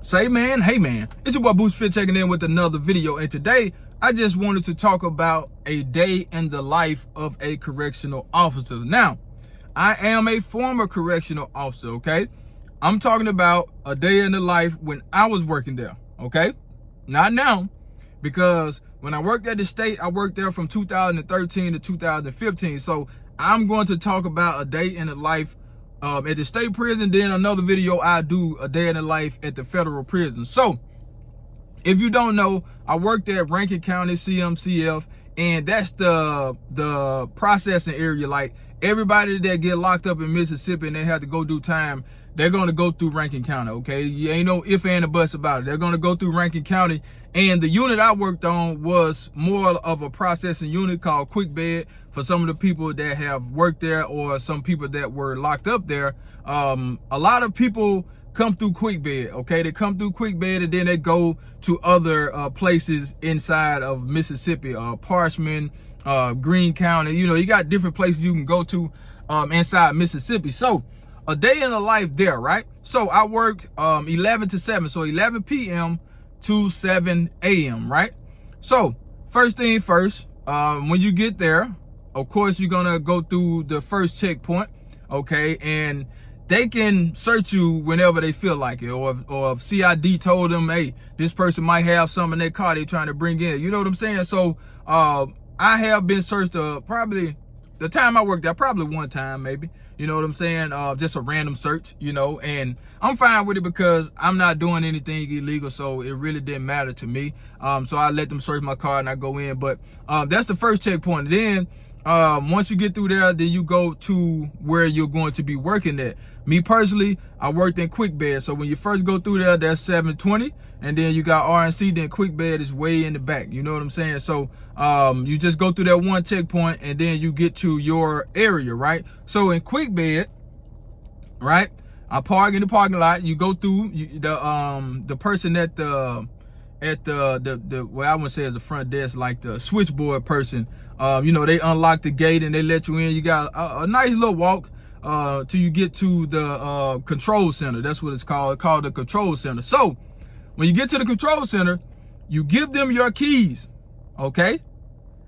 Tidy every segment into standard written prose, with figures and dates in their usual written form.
Say man, hey man, it's your boy Boost Fit checking in with another video, and today I just wanted to talk about a day in the life of a correctional officer. Now, I am a former correctional officer, okay? I'm talking about a day in the life when I was working there, okay? Not now, because when I worked at the state, I worked there from 2013 to 2015. So I'm going to talk about a day in the life at the state prison. Then another video I do a day in the life at the federal prison. So if you don't know, I worked at Rankin County CMCF, and that's the processing area. Like everybody that get locked up in Mississippi and they have to go do time, they're going to go through Rankin County, okay? You ain't no if and a buts about it. They're going to go through Rankin County. And the unit I worked on was more of a processing unit called Quick Bed for some of the people that have worked there or some people that were locked up there. A lot of people come through Quick Bed, okay? They come through Quick Bed and then they go to other places inside of Mississippi, Parchman, Greene County. You know, you got different places you can go to inside Mississippi. So a day in the life there, right? So I worked 11 to 7, so 11 p.m. to 7 a.m., right? So first thing first, when you get there, of course, you're gonna go through the first checkpoint, okay? And they can search you whenever they feel like it, or if CID told them, hey, this person might have something in their car they're trying to bring in. You know what I'm saying? So I have been searched probably the time I worked there, probably one time maybe. You know what I'm saying? Just a random search, you know, and I'm fine with it because I'm not doing anything illegal, so it really didn't matter to me. So I let them search my car and I go in. But that's the first checkpoint. Then once you get through there, then you go to where you're going to be working at. Me personally, I worked in Quick Bed. So when you first go through there, that's 720. And then you got RNC, then Quick Bed is way in the back. You know what I'm saying? So you just go through that one checkpoint and then you get to your area, right? So in Quick Bed, right, I park in the parking lot. You go through the person at the well, I wouldn't say as the front desk, like the switchboard person. You know, they unlock the gate and they let you in. You got a nice little walk till you get to the control center. That's what it's called the control center. So when you get to the control center, you give them your keys, okay?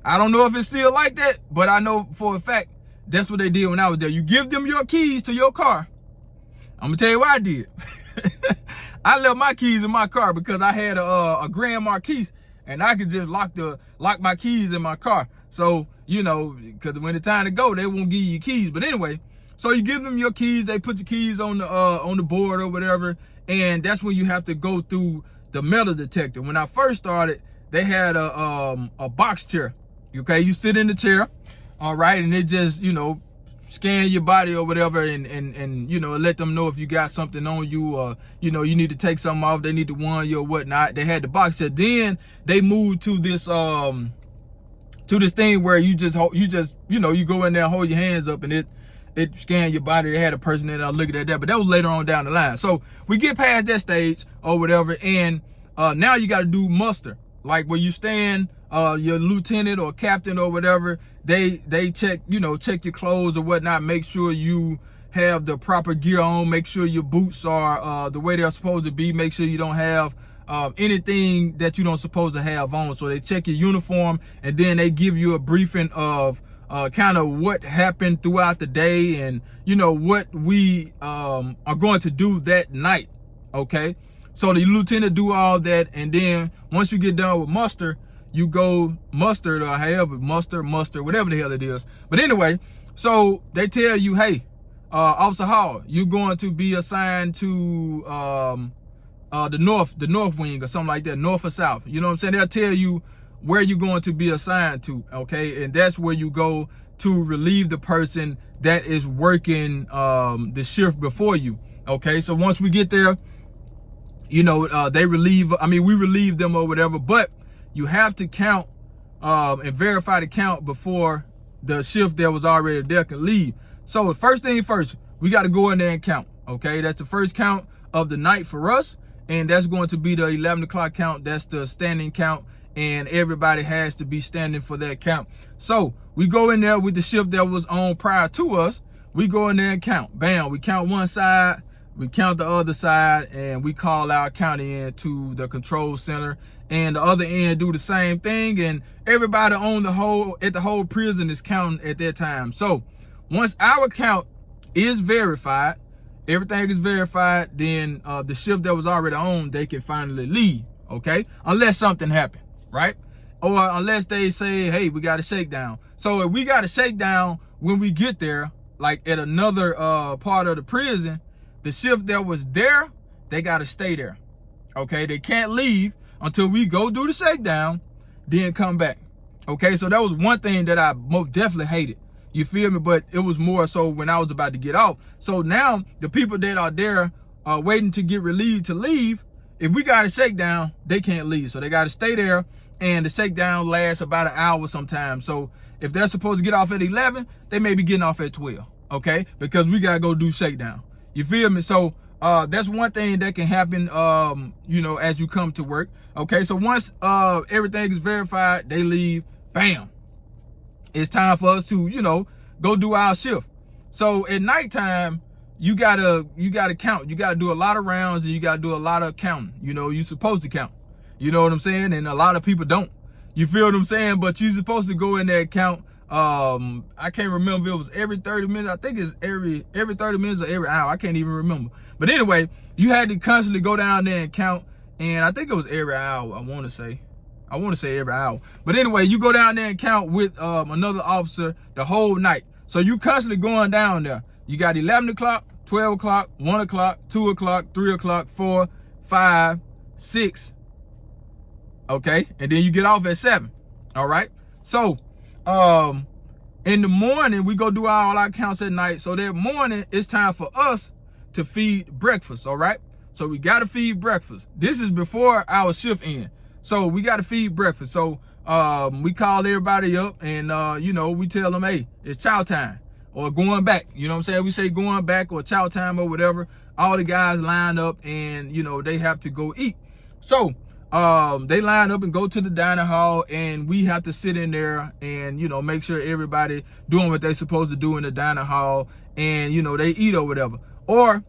I don't know if it's still like that, but I know for a fact that's what they did when I was there. You give them your keys to your car. I'm gonna tell you what I did. I left my keys in my car because I had a Grand Marquis, and I could just lock my keys in my car. So, you know, because when it's time to go, they won't give you your keys. But anyway, so you give them your keys, they put your keys on the board or whatever, and that's when you have to go through the metal detector. When I first started, they had a box chair. Okay, you sit in the chair, all right, and it just, you know, scan your body or whatever, and you know, let them know if you got something on you, or you know, you need to take something off, they need to warn you or whatnot. They had the box chair. Then they moved to this thing where you just you know, you go in there and hold your hands up and it scanned your body. They had a person in there looking at that, but that was later on down the line. So we get past that stage or whatever, and now you got to do muster. Like where you stand, your lieutenant or captain or whatever, they check, you know, check your clothes or whatnot, make sure you have the proper gear on, make sure your boots are the way they're supposed to be, make sure you don't have anything that you don't supposed to have on. So they check your uniform, and then they give you a briefing of kind of what happened throughout the day, and you know what we are going to do that night. Okay, so the lieutenant do all that, and then once you get done with muster, you go mustered, or however, muster, whatever the hell it is. But anyway, so they tell you, hey, Officer Hall, you're going to be assigned to the north wing or something like that, north or south. You know what I'm saying? They'll tell you where you're going to be assigned to, okay? And that's where you go to relieve the person that is working the shift before you, okay? So once we get there, you know, we relieve them or whatever, but you have to count and verify the count before the shift that was already there can leave. So first thing first, we got to go in there and count, okay? That's the first count of the night for us, and that's going to be the 11 o'clock count. That's the standing count, and everybody has to be standing for that count. So we go in there with the shift that was on prior to us. We go in there and count. Bam, we count one side. we count the other side, and we call our county in to the control center, and the other end do the same thing, and everybody on the whole prison is counting at that time. So once our count is verified, everything is verified, then the shift that was already on, they can finally leave, okay? Unless something happened, right? Or unless they say, hey, we got a shakedown. So if we got a shakedown when we get there, like at another part of the prison, the shift that was there, they got to stay there, okay? They can't leave until we go do the shakedown, then come back, okay? So that was one thing that I most definitely hated. You feel me? But it was more so when I was about to get off. So now the people that are there waiting to get relieved to leave, if we got a shakedown, they can't leave. So they got to stay there, and the shakedown lasts about an hour sometimes. So if they're supposed to get off at 11, they may be getting off at 12, okay? Because we got to go do shakedown. You feel me? So that's one thing that can happen, you know, as you come to work, okay? So once everything is verified, they leave, bam. It's time for us to, you know, go do our shift. So at nighttime, you gotta count. You gotta do a lot of rounds, and you gotta do a lot of counting. You know, you're supposed to count. You know what I'm saying? And a lot of people don't. You feel what I'm saying? But you're supposed to go in there and count. I can't remember if it was every 30 minutes. I think it's every 30 minutes or every hour. I can't even remember. But anyway, you had to constantly go down there and count. And I think it was every hour, I want to say every hour. But anyway, you go down there and count with another officer the whole night. So you constantly going down there. You got 11 o'clock, 12 o'clock, 1 o'clock, 2 o'clock, 3 o'clock, 4, 5, 6. Okay, and then you get off at 7. All right. So in the morning, we go do all our counts at night. So that morning, it's time for us to feed breakfast. All right. So we got to feed breakfast. This is before our shift ends. So we got to feed breakfast. So we call everybody up, and you know, we tell them, hey, it's chow time or going back. You know what I'm saying? We say going back or chow time or whatever. All the guys line up, and you know, they have to go eat. So they line up and go to the dining hall, and we have to sit in there and, you know, make sure everybody doing what they're supposed to do in the dining hall, and you know, they eat or whatever. Or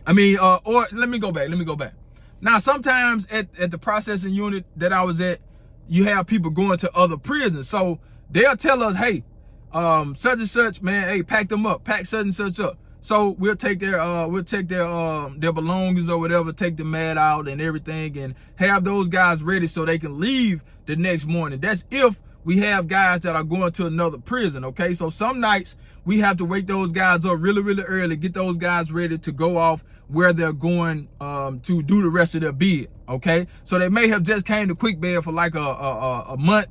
let me go back. Now, sometimes at the processing unit that I was at, you have people going to other prisons. So they'll tell us, hey, such and such, man, hey, pack them up, pack such and such up. So we'll take their belongings or whatever, take the mat out and everything, and have those guys ready so they can leave the next morning. That's if we have guys that are going to another prison, okay? So some nights we have to wake those guys up really, really early, get those guys ready to go off where they're going to do the rest of their bid, okay? So they may have just came to quick bed for like a month,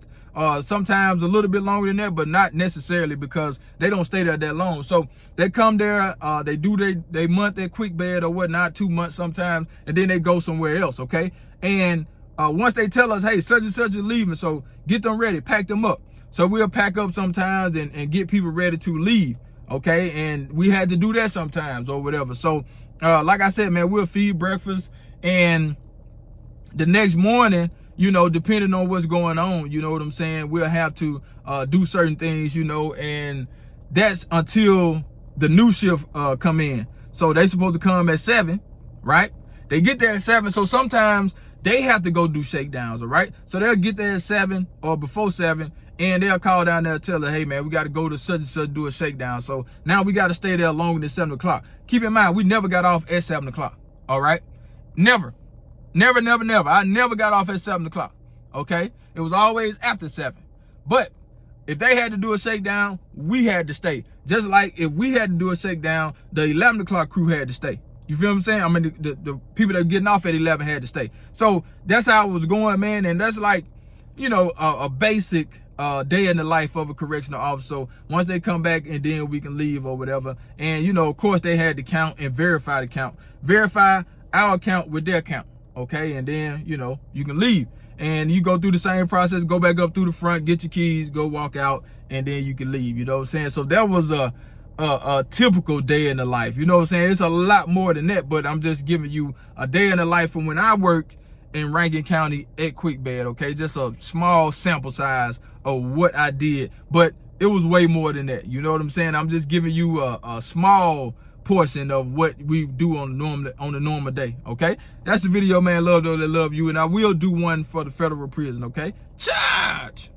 sometimes a little bit longer than that, but not necessarily, because they don't stay there that long. So they come there, they do they month at quick bed or whatnot, 2 months sometimes, and then they go somewhere else, okay? And once they tell us, hey, such and such is leaving, so get them ready, pack them up. So we'll pack up sometimes and get people ready to leave, okay? And we had to do that sometimes or whatever. So like I said, man, we'll feed breakfast, and the next morning, you know, depending on what's going on, you know what I'm saying, we'll have to do certain things, you know, and that's until the new shift come in. So they supposed to come at 7, right? They get there at 7, so sometimes they have to go do shakedowns, all right? So they'll get there at 7 or before 7, and they'll call down there and tell her, hey, man, we got to go to such and such, do a shakedown. So now we got to stay there longer than 7 o'clock. Keep in mind, we never got off at 7 o'clock, all right? Never. I never got off at 7 o'clock, okay? It was always after 7. But if they had to do a shakedown, we had to stay. Just like if we had to do a shakedown, the 11 o'clock crew had to stay. You feel what I'm saying? I mean, the people that are getting off at 11 had to stay. So that's how it was going, man. And that's like, you know, a basic day in the life of a correctional officer. So once they come back, and then we can leave or whatever. And, you know, of course, they had to count and verify the count. Verify our count with their count, okay? And then, you know, you can leave. And you go through the same process, go back up through the front, get your keys, go walk out, and then you can leave, you know what I'm saying? So that was a typical day in the life, you know what I'm saying? It's a lot more than that, but I'm just giving you a day in the life from when I worked in Rankin County at Quick Bed, okay? Just a small sample size of what I did, but it was way more than that, you know what I'm saying? I'm just giving you a small portion of what we do on a normal day. Okay, that's the video, man. Love those that love you, and I will do one for the federal prison. Okay, charge.